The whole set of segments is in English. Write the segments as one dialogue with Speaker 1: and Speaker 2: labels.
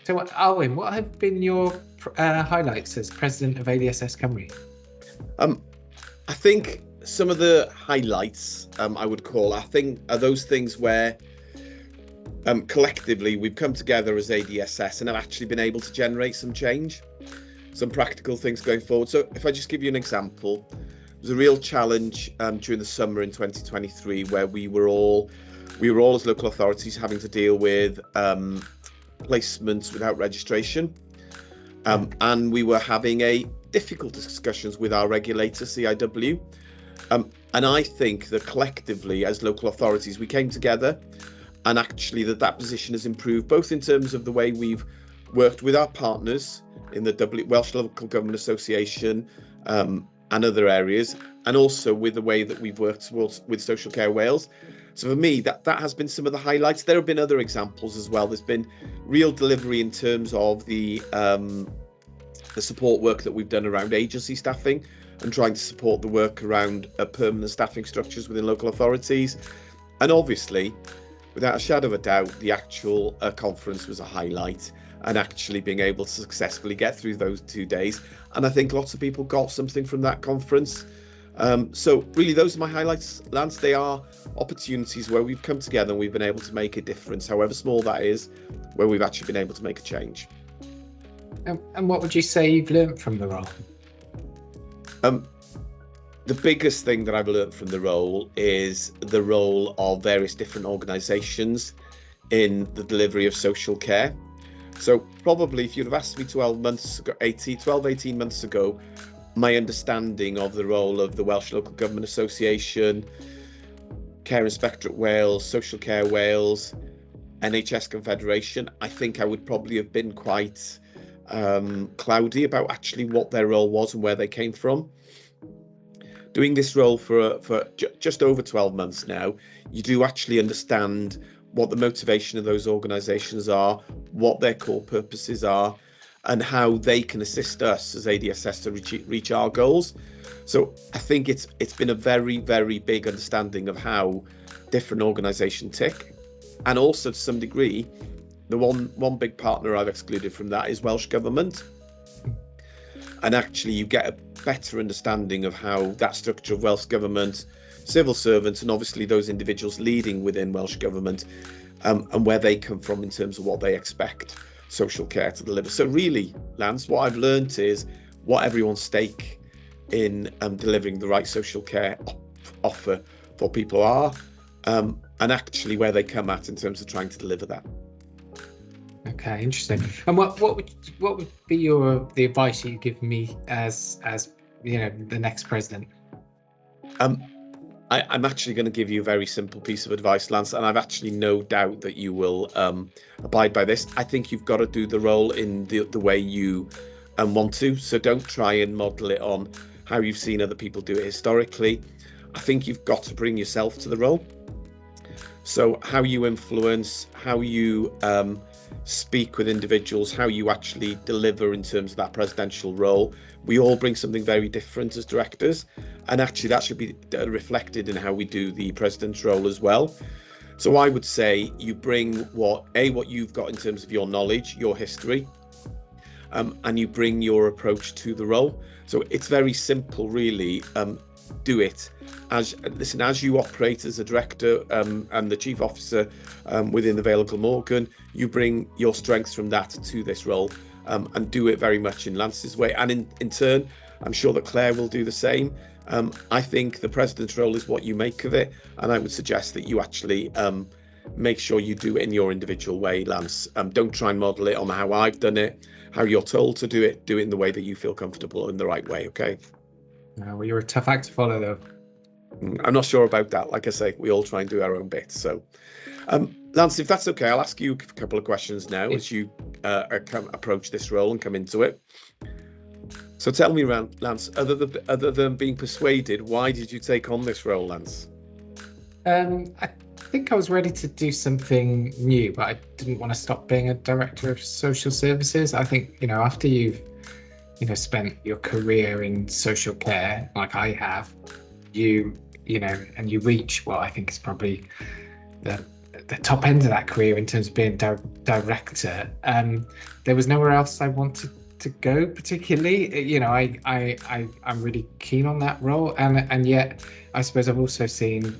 Speaker 1: So, Alwyn, what have been your highlights as president of ADSS Cymru?
Speaker 2: Um, I think some of the highlights I would call, I think, are those things where collectively we've come together as ADSS and have actually been able to generate some change, some practical things going forward. So if I just give you an example, it was a real challenge during the summer in 2023 where we were all as local authorities having to deal with placements without registration. And we were having difficult discussions with our regulator, CIW. And I think that collectively, as local authorities, we came together, and actually that position has improved, both in terms of the way we've worked with our partners in the Welsh Local Government Association and other areas, and also with the way that we've worked with Social Care Wales. So for me, that has been some of the highlights. There have been other examples as well. There's been real delivery in terms of the support work that we've done around agency staffing and trying to support the work around permanent staffing structures within local authorities. And obviously, without a shadow of a doubt, the actual conference was a highlight, and actually being able to successfully get through those 2 days. And I think lots of people got something from that conference. So really, those are my highlights, Lance. They are opportunities where we've come together and we've been able to make a difference, however small that is, where we've actually been able to make a change.
Speaker 1: And what would you say you've learned from the role?
Speaker 2: The biggest thing that I've learned from the role is the role of various different organisations in the delivery of social care. So probably if you'd have asked me 12 months ago, 18 months ago, my understanding of the role of the Welsh Local Government Association, Care Inspectorate Wales, Social Care Wales, NHS Confederation, I think I would probably have been quite cloudy about actually what their role was and where they came from. Doing this role for just over 12 months now, you do actually understand what the motivation of those organisations are, what their core purposes are, and how they can assist us as ADSS to reach our goals. So I think it's been a very, very big understanding of how different organisations tick. And also to some degree, the one big partner I've excluded from that is Welsh Government. And actually you get a better understanding of how that structure of Welsh Government, civil servants, and obviously those individuals leading within Welsh Government, and where they come from in terms of what they expect social care to deliver. So really, Lance, what I've learned is what everyone's stake in delivering the right social care offer for people are, and actually where they come at in terms of trying to deliver that.
Speaker 1: Okay, interesting. And what would be the advice you give me as the next president?
Speaker 2: I'm actually going to give you a very simple piece of advice, Lance, and I've actually no doubt that you will abide by this. I think you've got to do the role in the way you want to. So don't try and model it on how you've seen other people do it historically. I think you've got to bring yourself to the role. So how you influence, how you speak with individuals, how you actually deliver in terms of that presidential role. We all bring something very different as directors, and actually that should be reflected in how we do the president's role as well. So I would say you bring what you've got in terms of your knowledge, your history, and you bring your approach to the role. So it's very simple, really. Do it as you operate as a director and the chief officer within the Vale of Glamorgan. You bring your strengths from that to this role, and do it very much in Lance's way. And in turn, I'm sure that Claire will do the same. I think the president's role is what you make of it, and I would suggest that you actually make sure you do it in your individual way, Lance. Don't try and model it on how I've done it, how you're told to do it. Do it in the way that you feel comfortable, in the right way, okay?
Speaker 1: Well, you're a tough act to follow, though.
Speaker 2: I'm not sure about that. Like I say, we all try and do our own bit. So, Lance, if that's okay, I'll ask you a couple of questions now as you approach this role and come into it. So tell me, Lance, other than being persuaded, why did you take on this role, Lance?
Speaker 1: I think I was ready to do something new, but I didn't want to stop being a director of social services. I think, after you've spent your career in social care like I have, and you reach what I think is probably the top end of that career in terms of being director, there was nowhere else I wanted to go particularly. You know, I'm really keen on that role, and yet I suppose I've also seen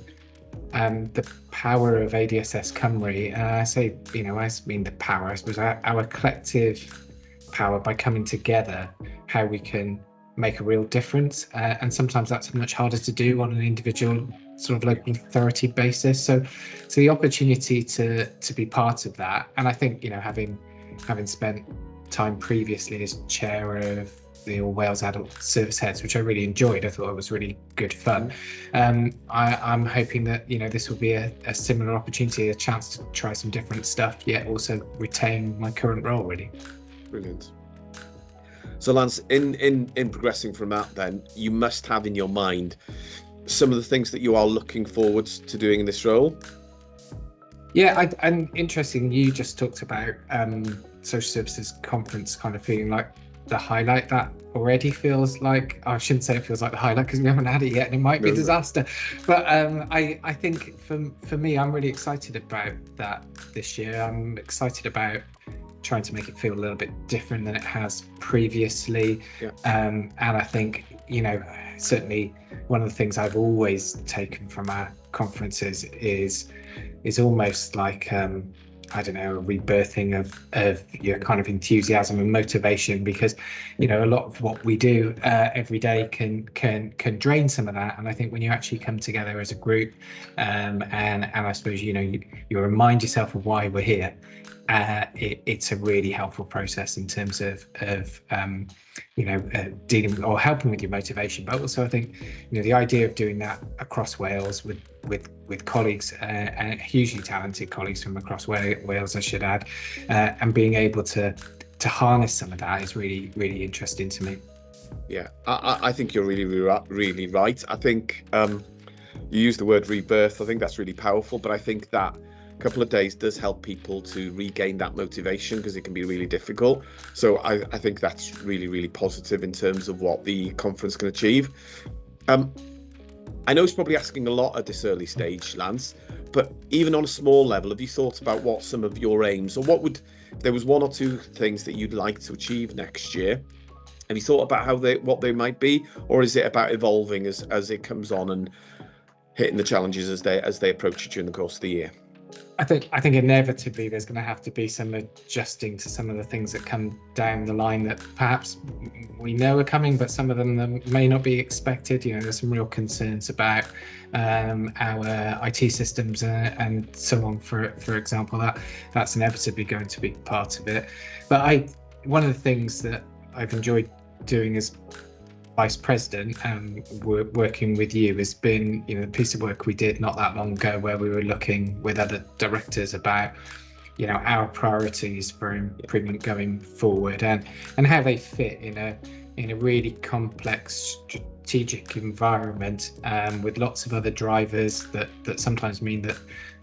Speaker 1: the power of ADSS Cymru. And I say, you know, I mean the power, I suppose, our collective power by coming together, how we can make a real difference. And sometimes that's much harder to do on an individual sort of local authority basis. So the opportunity to be part of that, and I think, you know, having spent time previously as chair of the All Wales Adult Service Heads, which I really enjoyed. I thought it was really good fun. I'm hoping that, you know, this will be a similar opportunity, a chance to try some different stuff, yet also retain my current role, really.
Speaker 2: Brilliant. So Lance, in progressing from that, then you must have in your mind some of the things that you are looking forward to doing in this role.
Speaker 1: Yeah, and interesting, you just talked about social services conference kind of feeling like the highlight. That already feels like, I shouldn't say it feels like the highlight because we haven't had it yet and it might be a disaster, but I think for me, I'm really excited about that this year. I'm excited about trying to make it feel a little bit different than it has previously. And I think, you know, certainly one of the things I've always taken from our conferences is almost like I don't know, a rebirthing of your kind of enthusiasm and motivation, because, you know, a lot of what we do every day can drain some of that. And I think when you actually come together as a group, and I suppose, you know, you remind yourself of why we're here, it's a really helpful process in terms of you know, dealing or helping with your motivation. But also I think, you know, the idea of doing that across Wales with colleagues, and hugely talented colleagues from across Wales, I should add, and being able to harness some of that is really, really interesting to me.
Speaker 2: Yeah, I think you're really right. I think you use the word rebirth. I think that's really powerful, but I think that couple of days does help people to regain that motivation, because it can be really difficult. So I think that's really, really positive in terms of what the conference can achieve. I know it's probably asking a lot at this early stage, Lance, but even on a small level, have you thought about what some of your aims, or what would, if there was one or two things that you'd like to achieve next year, have you thought about what they might be, or is it about evolving as it comes on and hitting the challenges as they approach it during the course of the year?
Speaker 1: I think inevitably there's going to have to be some adjusting to some of the things that come down the line that perhaps we know are coming, but some of them may not be expected. You know, there's some real concerns about our IT systems and so on. For example, that's inevitably going to be part of it. But one of the things that I've enjoyed doing as Vice President and working with you has been, you know, the piece of work we did not that long ago where we were looking with other directors about, you know, our priorities for improvement going forward, and how they fit in a really complex strategic environment, with lots of other drivers that sometimes mean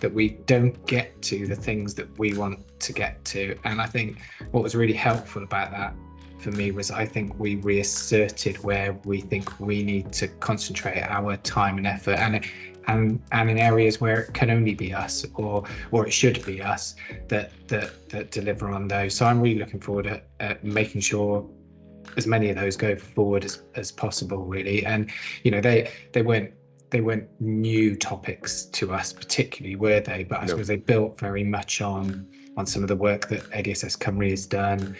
Speaker 1: that we don't get to the things that we want to get to. And I think what was really helpful about that for me was, I think we reasserted where we think we need to concentrate our time and effort, and in areas where it can only be us or it should be us that deliver on those. So I'm really looking forward at making sure as many of those go forward as possible, really. And, you know, they weren't new topics to us particularly, were they? But I suppose they built very much on some of the work that ADSS Cymru has done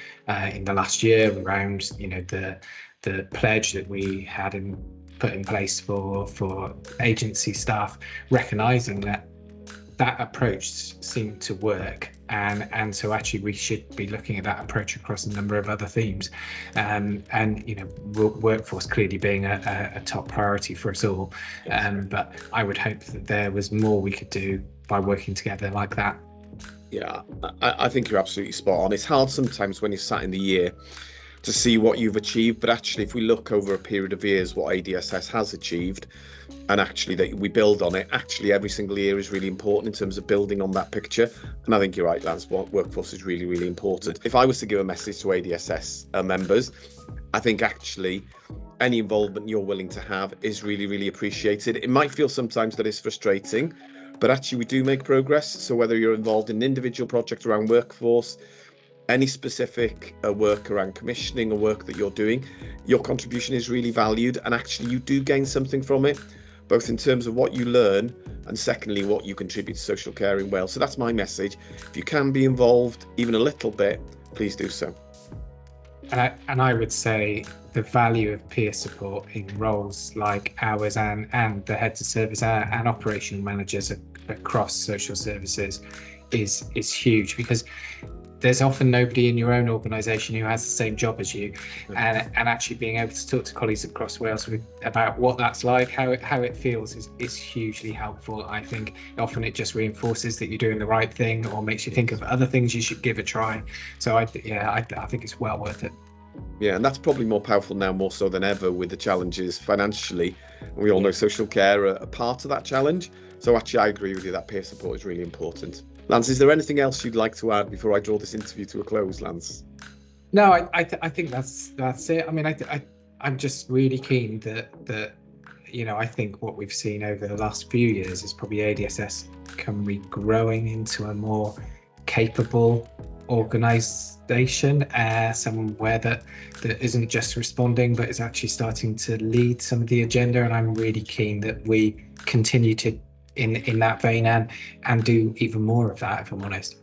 Speaker 1: in the last year around, you know, the pledge that we had put in place for agency staff, recognising that approach seemed to work, and so actually we should be looking at that approach across a number of other themes, and you know, workforce clearly being a top priority for us all, but I would hope that there was more we could do by working together like that.
Speaker 2: Yeah, I think you're absolutely spot on. It's hard sometimes when you're sat in the year to see what you've achieved, but actually if we look over a period of years what ADSS has achieved, and actually that we build on it, actually every single year is really important in terms of building on that picture. And I think you're right, Lance, workforce is really, really important. If I was to give a message to ADSS members, I think actually any involvement you're willing to have is really, really appreciated. It might feel sometimes that it's frustrating, but actually we do make progress. So whether you're involved in an individual project around workforce, any specific work around commissioning or work that you're doing, your contribution is really valued, and actually you do gain something from it, both in terms of what you learn and secondly what you contribute to social care in Wales. So that's my message. If you can be involved even a little bit, please do so.
Speaker 1: And I would say the value of peer support in roles like ours and the heads of service and operational managers across social services is huge, because there's often nobody in your own organisation who has the same job as you, and actually being able to talk to colleagues across Wales about what that's like, how it feels is hugely helpful. I think often it just reinforces that you're doing the right thing, or makes you think of other things you should give a try. So I think it's well worth it.
Speaker 2: Yeah, and that's probably more powerful now, more so than ever, with the challenges financially. And we all know social care are a part of that challenge. So actually, I agree with you that peer support is really important. Lance, is there anything else you'd like to add before I draw this interview to a close, Lance?
Speaker 1: No, I think that's it. I mean, I'm just really keen that I think what we've seen over the last few years is probably ADSS Cymru growing into a more capable organisation, somewhere that isn't just responding but is actually starting to lead some of the agenda. And I'm really keen that we continue to in that vein and do even more of that, if I'm honest.